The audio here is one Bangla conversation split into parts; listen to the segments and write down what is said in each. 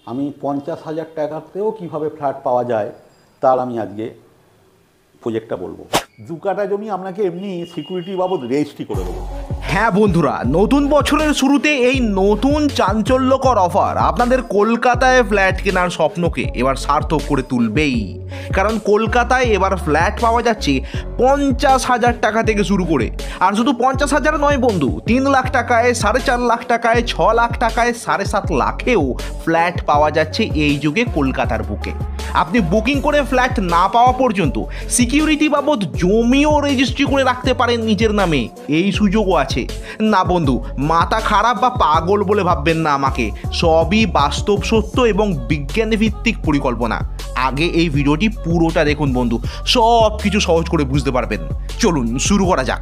আমি 50,000 টাকাতেও কিভাবে ফ্ল্যাট পাওয়া যায় তার আমি আজকে প্রজেক্টটা বলবো। 2 কাঠা জমি আপনাকে এমনি সিকিউরিটি বাবদ রেজিস্ট্রি করে দেবো। হ্যাঁ বন্ধুরা, নতুন বছরের শুরুতে এই নতুন চাঞ্চল্যকর অফার আপনাদের কলকাতায় ফ্ল্যাট কেনার স্বপ্নকে এবার সার্থক করে তুলবেই। কারণ কলকাতায় এবার ফ্ল্যাট পাওয়া যাচ্ছে 50,000 টাকা থেকে শুরু করে। আর শুধু 50,000 নয় বন্ধু, 3 লাখ টাকায়, 4.5 লাখ টাকায়, 6 লাখ টাকায়, 7.5 লাখেও ফ্ল্যাট পাওয়া যাচ্ছে এই যুগে কলকাতার বুকে। আপনি বুকিং করে ফ্ল্যাট না পাওয়া পর্যন্ত সিকিউরিটি বাবদ জমিও রেজিস্ট্রি করে রাখতে পারেন নিজের নামে, এই সুযোগও আছে। না বন্ধু, মাথা খারাপ বা পাগল বলে ভাববেন না আমাকে, সবই বাস্তব সত্য এবং বিজ্ঞান ভিত্তিক পরিকল্পনা। আগে এই ভিডিওটি পুরোটা দেখুন বন্ধু, সব কিছু সহজ করে বুঝতে পারবেন। চলুন শুরু করা যাক।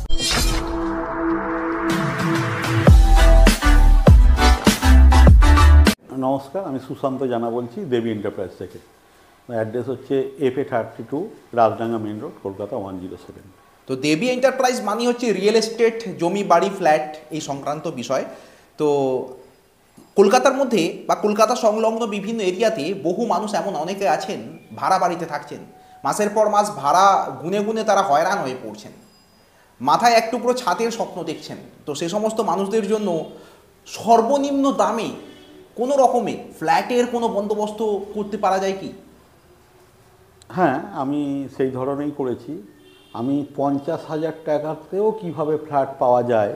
নমস্কার, আমি সুশান্ত জানা বলছি দেবী এন্টারপ্রাইজ থেকে। অ্যাড্রেস হচ্ছে FA32 Rajdanga main road, Kolkata 107। তো দেবী এন্টারপ্রাইজ মানে হচ্ছে রিয়েল এস্টেট, জমি বাড়ি ফ্ল্যাট এই সংক্রান্ত বিষয়। তো কলকাতার মধ্যে বা কলকাতা সংলগ্ন বিভিন্ন এরিয়াতে বহু মানুষ এমন অনেকে আছেন ভাড়া বাড়িতে থাকছেন, মাসের পর মাস ভাড়া গুনে গুনে তারা হয়রান হয়ে পড়ছেন, মাথায় এক টুকরো ছাদের স্বপ্ন দেখছেন। তো সে সমস্ত মানুষদের জন্য সর্বনিম্ন দামে কোনো রকমে ফ্ল্যাটের কোনো বন্দোবস্ত করতে পারা যায় কি? হ্যাঁ, আমি সেই ধরনেরই করেছি। আমি 50,000 টাকাতেও কিভাবে ফ্ল্যাট পাওয়া যায়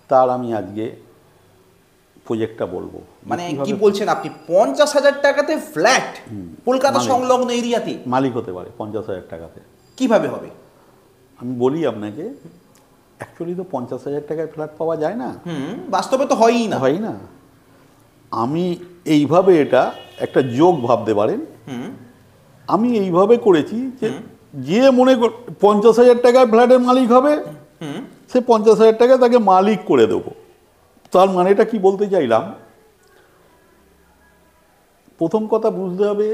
তার আমি আজকে প্রজেক্টটা বলবো। মানে কি বলছেন আপনি? 50,000 টাকাতে ফ্ল্যাট কলকাতা সংলগ্ন এরিয়াতে মালিক হতে পারে 50,000 টাকাতে? কিভাবে হবে? আমি বলি আপনাকে, অ্যাকচুয়ালি তো 50,000 টাকায় ফ্ল্যাট পাওয়া যায় না। বাস্তবে তো হয়ই না। হয় না। আমি এইভাবে এটা একটা যোগ ভাবতে পারেন। আমি এইভাবে করেছি যে মনে 50,000 টাকায় ফ্ল্যাটের মালিক হবে, সে 50,000 টাকা তাকে মালিক করে দেবো। তার মানেটা কি বলতে চাইলাম, প্রথম কথা বুঝতে হবে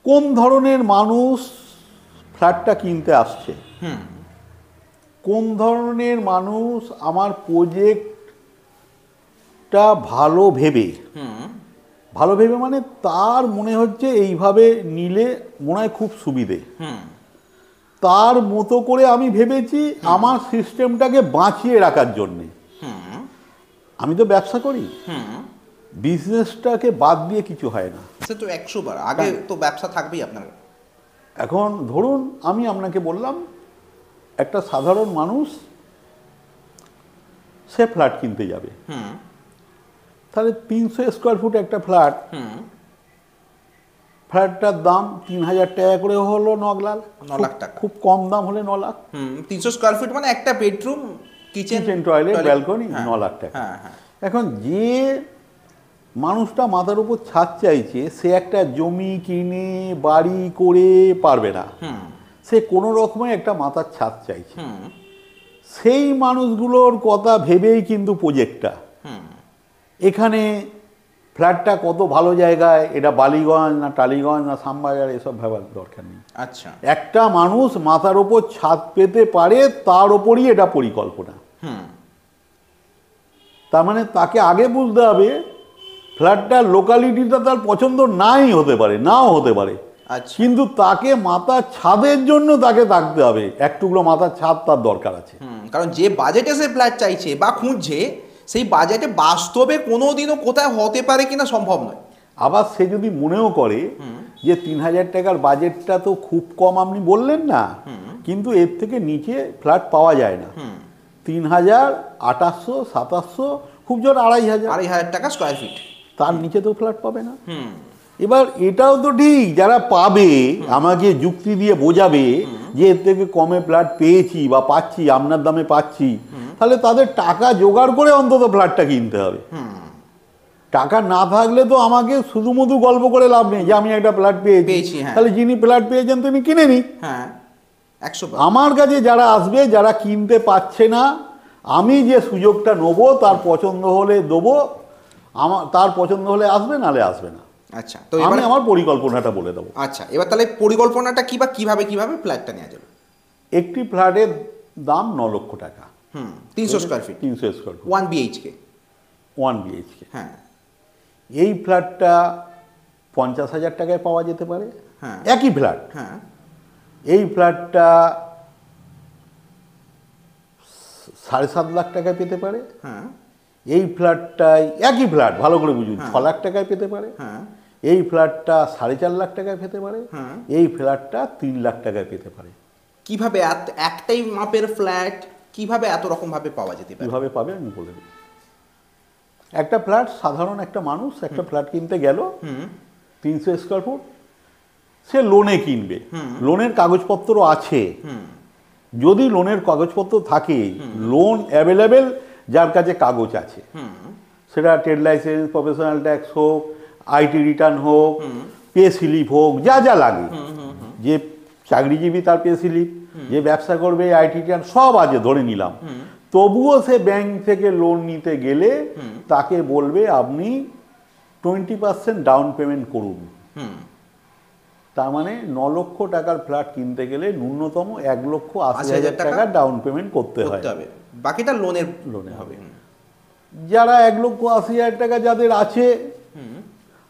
কোন ধরনের মানুষ ফ্ল্যাটটা কিনতে আসছে, কোন ধরনের মানুষ আমার প্রজেক্টটা ভালো ভেবে মানে তার মনে হচ্ছে এইভাবে নিলে মনে হয় খুব সুবিধে, তার মতো করে আমি ভেবেছি আমার সিস্টেমটাকে বাঁচিয়ে রাখার জন্যে। আমি তো ব্যবসা করি, বিজনেসটাকে বাদ দিয়ে কিছু হয় না। সে তো 100 বার আগে তো ব্যবসা থাকবেই আপনার। এখন ধরুন আমি আপনাকে বললাম একটা সাধারণ মানুষ সে ফ্ল্যাট কিনতে যাবে, তাহলে 300 স্কোয়ার ফুট একটা ফ্ল্যাট, ফ্ল্যাটটার দাম 3,000 টাকা করে হলো 9 লাখ টাকা। খুব কম দাম হলে 9 লাখ। 300 স্কোয়ার ফিট মানে একটা bedroom, kitchen, toilet, balcony, 9 lakh টাকা। এখন যে মানুষটা মাথার উপর ছাদ চাইছে সে একটা জমি কিনে বাড়ি করে পারবে না, সে কোনো রকমে একটা মাথার ছাদ চাইছে। সেই মানুষগুলোর কথা ভেবেই কিন্তু প্রজেক্টটা। এখানে ফ্ল্যাটটা কত ভালো জায়গায়, এটা বালিগঞ্জ না টালিগঞ্জ না শ্যামবাজার, এসব ভাবার দরকার নেই। আচ্ছা, একটা মানুষ মাথার ওপর ছাদ পেতে পারে তার ওপরই এটা পরিকল্পনা। তার মানে তাকে আগে বুঝতে হবে ফ্ল্যাটটার লোকালিটিটা তার পছন্দ নাই হতে পারে, নাও হতে পারে, কিন্তু তাকে মাথার ছাদের জন্য তাকে থাকতে হবে, এক টুকরো মাথার ছাদ তার দরকার আছে। কারণ যে বাজেটে সে ফ্ল্যাট চাইছে বা খুঁজছে সেই বাজেটে বাস্তবে কোনোদিনও কোথায় হতে পারে কিনা সম্ভব নয়। আবার সে যদি মনেও করে যে 3,000 টাকার বাজেটটা তো খুব কম, আপনি বললেন না, কিন্তু এর থেকে নিচে ফ্ল্যাট পাওয়া যায় না। 3,000, 2,800, 2,700, খুব জোর 2,500 টাকা স্কোয়ার ফিট, তার নিচে তো ফ্ল্যাট পাবে না। এবার এটাও তো ঠিক, যারা পাবে আমাকে যুক্তি দিয়ে বোঝাবে যে এর থেকে কমে ফ্ল্যাট পেয়েছি বা পাচ্ছি, আপনার দামে পাচ্ছি, তাহলে তাদের টাকা জোগাড় করে অন্তত ফ্ল্যাটটা কিনতে হবে। টাকা না থাকলে তো আমাকে শুধুমধু গল্প করে লাভ নেই যে আমি একটা ফ্ল্যাট পেয়েছি। তাহলে যিনি ফ্ল্যাট পেয়েছেন তিনি কিনে নিন। আমার কাছে যারা আসবে, যারা কিনতে পারছে না, আমি যে সুযোগটা নেবো তার পছন্দ হলে দেবো, তার পছন্দ হলে আসবে, নালে আসবে না। আচ্ছা, তো আমি আমার পরিকল্পনাটা বলে দেবো। আচ্ছা, এবার তাহলে পরিকল্পনাটা কি বা কিভাবে ফ্ল্যাটটা নেওয়া যাবে? একটি ফ্ল্যাটের দাম 9 লক্ষ টাকা। 300 square feet, 300 square foot, 1 BHK। হ্যাঁ। এই ফ্ল্যাটটা 50,000 টাকায় পাওয়া যেতে পারে, হ্যাঁ। একই ফ্ল্যাট। হ্যাঁ, এই ফ্ল্যাটটা 7.5 লাখ টাকায় পেতে পারে, হ্যাঁ, এই ফ্ল্যাটটাই একই ফ্ল্যাট, ভালো করে বুঝুন, 6 লাখ টাকায় পেতে পারে, হ্যাঁ, এই ফ্ল্যাটটা 4.5 লাখ টাকায় পেতে পারে, হ্যাঁ। এই ফ্ল্যাটটা 3 লাখ টাকায় পেতে পারে। কিভাবে একটাই মাপের ফ্ল্যাট কিভাবে এত রকম ভাবে পাওয়া যেতে পারে? কীভাবে পাবে আমি বলে দিই। একটা ফ্ল্যাট, সাধারণ একটা মানুষ একটা ফ্ল্যাট কিনতে গেল, 300 স্কোয়ার ফুট, সে লোনে কিনবে, লোনের কাগজপত্র আছে, যদি লোনের কাগজপত্র থাকে, লোন অ্যাভেলেবেল, যার কাছে কাগজ আছে, সেটা ট্রেড লাইসেন্স, প্রফেশনাল ট্যাক্স হোক, আইটি রিটার্ন হোক, পে স্লিপ হোক, যা যা লাগে, যে চাকরিজীবী তার পে স্লিপ, যে ব্যবসা করবে আইটি রিটার্ন সব আছে ধরে নিলাম, তবুও সে ব্যাংক থেকে লোন নিতে গেলে তাকে বলবে আপনি 20% ডাউন পেমেন্ট করুন। তার মানে 9 লক্ষ টাকার ফ্ল্যাট কিনতে গেলে ন্যূনতম 1,80,000 টাকা ডাউন পেমেন্ট করতে হয়, বাকিটা লোনে হবে। যারা 1,80,000 টাকা যাদের আছে,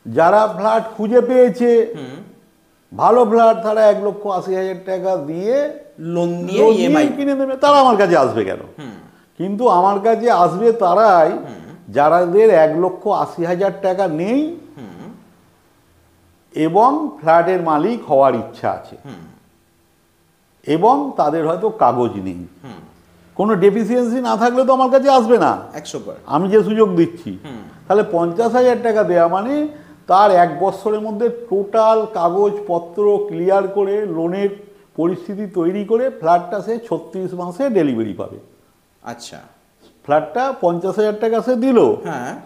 যারা ফ্ল্যাট খুঁজে পেয়েছে ভালো ফ্ল্যাট, তারা 1,80,000 টাকা দিয়ে লোন নিয়ে ইএমআই কিনে নেবে, তারা আমার কাছে আসবে কেন? কিন্তু আমার কাছে আসবে তারাই যাদের 1,80,000 টাকা নেই এবং ফ্ল্যাটের মালিক হওয়ার ইচ্ছা আছে এবং তাদের হয়তো কাগজ নেই। কোনো ডেফিসিয়েন্সি না থাকলে তো আমার কাছে আসবে না, 100 আমি যে সুযোগ দিচ্ছি। তাহলে 50,000 টাকা দেওয়া মানে তার 1 বছরের মধ্যে টোটাল কাগজপত্র ক্লিয়ার করে লোনের পরিস্থিতি তৈরি করে ফ্ল্যাটটা সে 36 মাসে ডেলিভারি পাবে। আচ্ছা, ফ্ল্যাটটা 50,000 টাকা সে দিল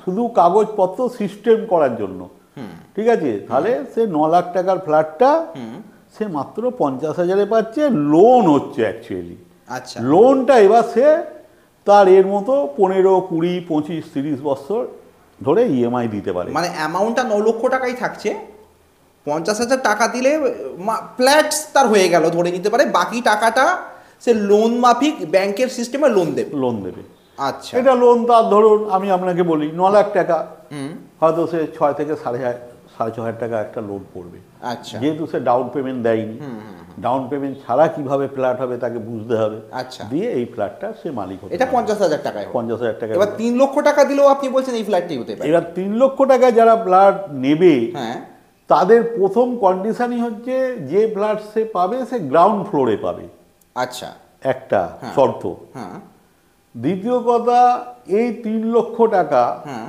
শুধু কাগজপত্র সিস্টেম করার জন্য, ঠিক আছে? তাহলে সে 9 লাখ টাকার ফ্ল্যাটটা সে মাত্র 50,000-এ পাচ্ছে, লোন হচ্ছে অ্যাকচুয়ালি। আচ্ছা, লোনটা এবার সে তার এর মতো 15, 20, 25, 30 বছর ধরে ইএমআই দিতে পারে। মানে অ্যামাউন্টটা 9 লক্ষ টাকাই থাকছে, 50,000 টাকা দিলে ফ্ল্যাট তার হয়ে গেল ধরে নিতে পারে, বাকি টাকাটা সে লোন মাফিক ব্যাংকের সিস্টেমে লোন দেবে। আচ্ছা, এটা লোন তার ধরুন আমি আপনাকে বলি 9 লাখ টাকা, হয়তো সে 6 থেকে 6,500 টাকা একটা লোন পড়বে। আচ্ছা, যেহেতু সে ডাউন পেমেন্ট দেয়নি, ডাউন পেমেন্ট ছাড়া কিভাবে ফ্ল্যাট হবে তাকে বুঝতে হবে। আচ্ছা, দিয়ে এই ফ্ল্যাটটা সে মালিক হবে। এটা 50,000 টাকায় 50,000 টাকা। এবার 3 লক্ষ টাকা দিলেও আপনি বলছেন এই ফ্ল্যাটটাই হতে পারে। এবার 3 লক্ষ টাকা যারা ফ্ল্যাট নেবে, হ্যাঁ, তাদের প্রথম কন্ডিশনই হচ্ছে যে ফ্ল্যাট সে পাবে সে গ্রাউন্ড ফ্লোরে পাবে। আচ্ছা, একটা শর্ত। হ্যাঁ, দ্বিতীয় কথা, এই 3 লক্ষ টাকা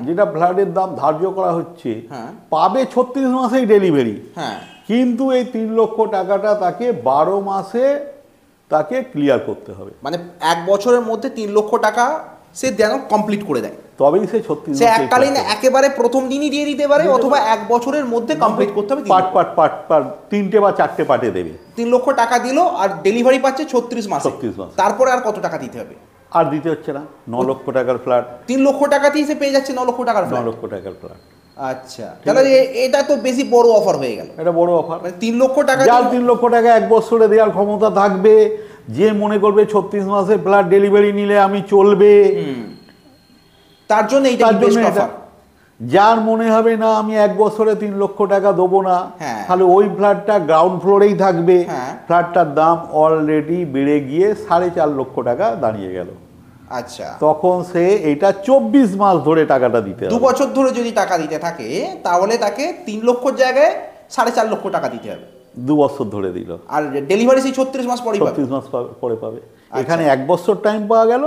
যেটা ফ্ল্যাটের দাম ধার্য করা হচ্ছে পাবে 36 মাসেই ডেলিভারি। হ্যাঁ, কিন্তু এই 3 লক্ষ টাকাটা তাকে 12 মাসে তাকে ক্লিয়ার করতে হবে। মানে 1 বছরের মধ্যে 3 লক্ষ টাকা সে যেন কমপ্লিট করে দেয়, তবেই সে 36 সে এককালীন একেবারে প্রথম দিনই দিয়ে দিতে পারে, অথবা 1 বছরের মধ্যে কমপ্লিট করতে হবে। পার্ট 3টে বা 4টে পার্টে দেবে। 3 লক্ষ টাকা দিল আর ডেলিভারি পাচ্ছে 36 মাসে। 36 মাসে। তারপরে আর কত টাকা দিতে হবে? আর দিতে হচ্ছে না। 9 লক্ষ টাকার ফ্ল্যাট 3 লক্ষ টাকাতেই সে পেয়ে যাচ্ছে 9 লক্ষ টাকার 9 ফ্ল্যাট। লক্ষ টাকার ফ্ল্যাট। আচ্ছা, তাহলে এটা তো বেশি বড় অফার হয়ে গেল। এটা বড় অফার। মানে 3 লক্ষ টাকা, যার 3 লক্ষ টাকা 1 বছরে দেওয়ার ক্ষমতা থাকবে, যে মনে করবে 36 মাসে ফ্ল্যাট ডেলিভারি নিলে আমি চলবে, তার জন্য এইটা বেস্ট অফার। যার মনে হবে না আমি 1 বছরে 3 লক্ষ টাকা দেবো না, তাহলে ওই ফ্ল্যাটটা গ্রাউন্ড ফ্লোরেই থাকবে, ফ্ল্যাটটার দাম অলরেডি বেড়ে গিয়ে 4.5 লক্ষ টাকা দাঁড়িয়ে গেল। আচ্ছা, তখন সে এটা 24 মাস ধরে টাকাটা দিতে হবে। 2 বছর ধরে যদি টাকা দিতে থাকে তাহলে তাকে 3 লক্ষর জায়গায় 4.5 লক্ষ টাকা দিতে হবে। 2 বছর ধরে দিল, আর ডেলিভারি সেই 36 মাস পরে পাবে। 36 মাস পরে পাবে। এখানে 1 বছর টাইম পাওয়া গেল,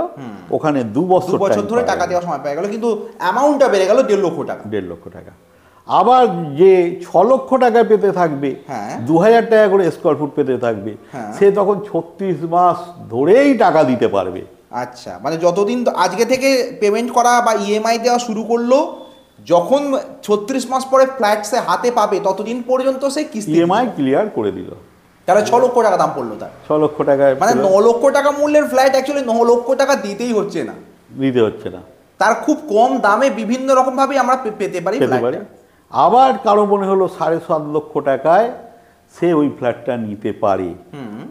ওখানে 2 বছর ধরে টাকা দেওয়ার সময় পাওয়া গেল, কিন্তু অ্যামাউন্টটা বেড়ে গেল 1.5 লক্ষ টাকা। 1.5 লক্ষ টাকা। আবার যে 6 লক্ষ টাকা পেতে থাকবে, 2,000 টাকা করে স্কোয়ার ফুট পেতে থাকবে, সে তখন 36 মাস ধরেই টাকা দিতে পারবে। আচ্ছা, মানে যতদিন আজকে থেকে পেমেন্ট করা বা ইএমআই দেওয়া শুরু করলো, যখন 36 মাস পরে ফ্ল্যাট সে হাতে পাবে ততদিন পর্যন্ত সে কিস্তি ইএমআই ক্লিয়ার করে দিল। তাহলে 6 লক্ষ টাকা দাম পড়লো তার। 6 লক্ষ টাকায় মানে 9 লক্ষ টাকা মূল্যের ফ্ল্যাট অ্যাকচুয়ালি 9 লক্ষ টাকা দিতেই হচ্ছে না, তার খুব কম দামে বিভিন্ন রকম ভাবে আমরা পেতে পারি। আবার কারো মনে হলো 7.5 লক্ষ টাকায় সে ওই ফ্ল্যাটটা নিতে পারে,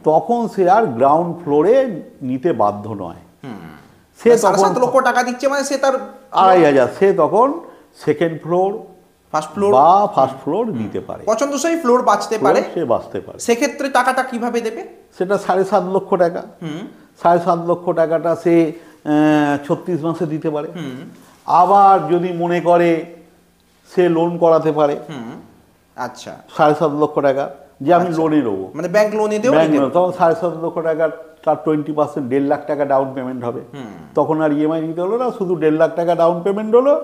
তখন সে আর গ্রাউন্ড ফ্লোরে নিতে বাধ্য নয়। সে 7 লক্ষ টাকা দিচ্ছে মানে সে তার 2,500, সে তখন সেকেন্ড ফ্লোর, ফার্স্ট ফ্লোর বা ফার্স্ট ফ্লোর নিতে পারে, পছন্দসই ফ্লোর বাঁচতে পারে, সে বাঁচতে পারে। সেক্ষেত্রে টাকাটা কিভাবে দেবে? সেটা 7.5 লক্ষ টাকা, 7.5 লক্ষ টাকাটা সে 36 মাসে দিতে পারে। আবার যদি মনে করে সে লোন করাতে পারে, আচ্ছা 7.5 লক্ষ টাকা যে আমি লোনই নেবো, মানে ব্যাংক লোনে দেবো, তখন 7.5 লক্ষ টাকা তার 20% 1.5 লাখ টাকা ডাউন পেমেন্ট হবে। তখন আর ইএমআই নিতে হলো না, শুধু 1.5 লাখ টাকা ডাউন পেমেন্ট হলো,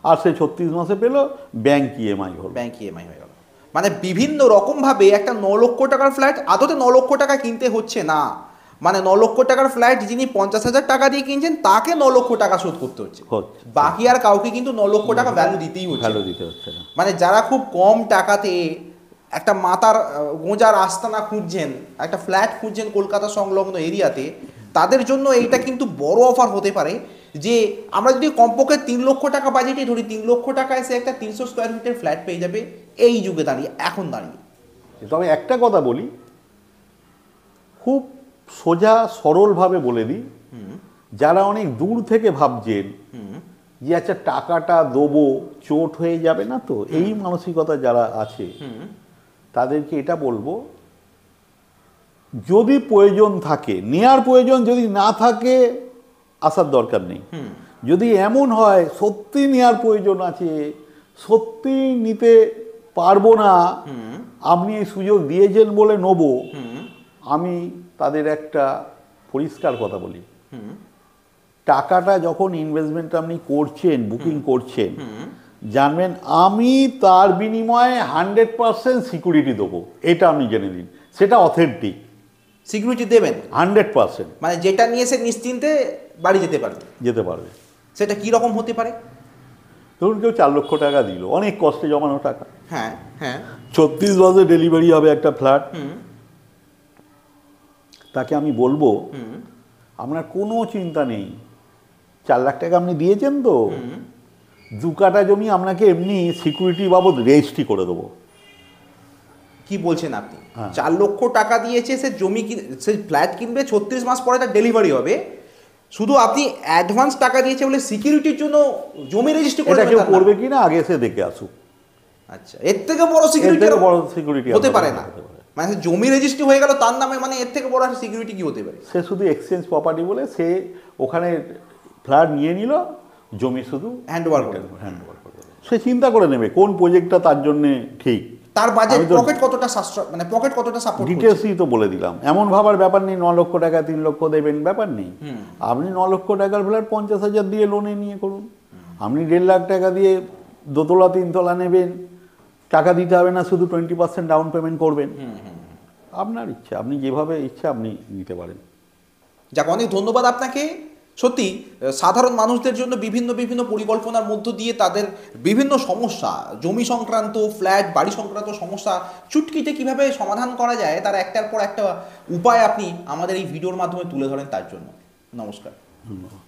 আর সে 36 মাসে পেলো, ব্যাংক ইএমআই হলো। ব্যাংক ইএমআই হয়ে গেল। মানে বিভিন্ন রকম ভাবে একটা 9 লক্ষ টাকার ফ্ল্যাট আদতে 9 লক্ষ টাকা কিনতে হচ্ছে না, মানে 9 লক্ষ টাকার ফ্ল্যাট যিনি 50,000 টাকা দিয়ে কিনছেন তাকে 9 লক্ষ টাকা শোধ করতে হচ্ছে, বাকি আর কাউকে কিন্তু 9 লক্ষ টাকা ভ্যালু দিতেই হচ্ছে, ভ্যালু দিতে হচ্ছে না। মানে যারা খুব কম টাকাতে একটা মাথার গোঁজার আস্তানা খুঁজছেন, একটা ফ্ল্যাট খুঁজছেন কলকাতা সংলগ্ন এরিয়াতে, তাদের জন্য এইটা কিন্তু বড় অফার হতে পারে। যে আমরা যদি কমপক্ষে 3 লক্ষ টাকা বাজেটে ধরি, 3 লক্ষ টাকায় সে একটা 300 স্কোয়ার ফিটের ফ্ল্যাট পেয়ে যাবে এই যুগে দাঁড়িয়ে, এখন দাঁড়িয়ে। তবে একটা কথা বলি, খুব সোজা সরলভাবে বলে দিই, যারা অনেক দূর থেকে ভাবছেন যে আচ্ছা টাকাটা দেবো চোট হয়ে যাবে না তো, এই মানসিকতা যারা আছে তাদেরকে এটা বলবো, যদি প্রয়োজন থাকে নেয়ার প্রয়োজন, যদি না থাকে আসার দরকার নেই। যদি এমন হয় সত্যি নেয়ার প্রয়োজন আছে, সত্যি নিতে পারবো না, আপনি এই সুযোগ দিয়েছেন বলে নেবো, আমি তাদের একটা পরিষ্কার কথা বলি, টাকাটা যখন ইনভেস্টমেন্ট আপনি করছেন, বুকিং করছেন, জানবেন আমি তার বিনিময়ে 100% সিকিউরিটি দেবো, এটা আপনি জেনে দিন। সেটা অথেন্টিক সিকিউরিটি দেবেন 100%, মানে যেটা নিয়ে সে নিশ্চিন্তে বাড়ি যেতে পারবে। সেটা কি রকম হতে পারে? ধরুন কেউ 4 লক্ষ টাকা দিল, অনেক কষ্টে জমানো টাকা, হ্যাঁ হ্যাঁ, 36 মাসে ডেলিভারি হবে একটা ফ্ল্যাট, তাকে আমি বলবো আপনার কোনো চিন্তা নেই, 4 লাখ টাকা আপনি দিয়েছেন তো, 2 কাঠা জমি আপনাকে এমনি সিকিউরিটি বাবদ রেজিস্ট্রি করে দেবো। কি বলছেন আপনি? 4 লক্ষ টাকা দিয়েছে, সে জমি সে ফ্ল্যাট কিনবে, 36 মাস পরে তার ডেলিভারি হবে, শুধু আপনি অ্যাডভান্স টাকা দিয়েছে বলে সিকিউরিটির জন্য জমি রেজিস্ট্রি করে এটা কেউ করবে কিনা আগে এসে দেখে আসুক। আচ্ছা, এর থেকে বড় সিকিউরিটি হতে পারে না, মানে জমি রেজিস্ট্রি হয়ে গেল তার নামে, মানে এর থেকে বড় সিকিউরিটি কি হতে পারে? সে শুধু এক্সচেঞ্জ প্রপার্টি বলে সে ওখানে ফ্ল্যাট নিয়ে নিল, জমি শুধু হ্যান্ডওভার করে দেবে। সে চিন্তা করে নেবে কোন প্রজেক্টটা তার জন্য ঠিক, তার বাজেট পকেট কতটা সাশ্রয়, মানে পকেট কতটা সাপোর্ট করছে, ডিটেলসই তো বলে দিলাম। এমন ভাবার ব্যাপার নেই 9 লক্ষ টাকা 3 লক্ষ দেবেন, ব্যাপার নেই। আপনি 9 লক্ষ টাকার ফ্ল্যাট 50,000 দিয়ে লোনে নিয়ে করুন, আপনি 1.5 লাখ টাকা দিয়ে 2 তলা 3 তলা নেবেন, টাকা দিতে হবে না, শুধু 20% ডাউন পেমেন্ট করবেন, আপনার ইচ্ছা, আপনি যেভাবে ইচ্ছা আপনি নিতে পারেন। যাক, অনেক ধন্যবাদ আপনাকে। সত্যি সাধারণ মানুষদের জন্য বিভিন্ন বিভিন্ন পরিকল্পনার মধ্য দিয়ে তাদের বিভিন্ন সমস্যা, জমি সংক্রান্ত, ফ্ল্যাট বাড়ি সংক্রান্ত সমস্যা চুটকিতে কিভাবে সমাধান করা যায় তার একটার পর একটা উপায় আপনি আমাদের এই ভিডিওর মাধ্যমে তুলে ধরেন, তার জন্য নমস্কার। ধন্যবাদ।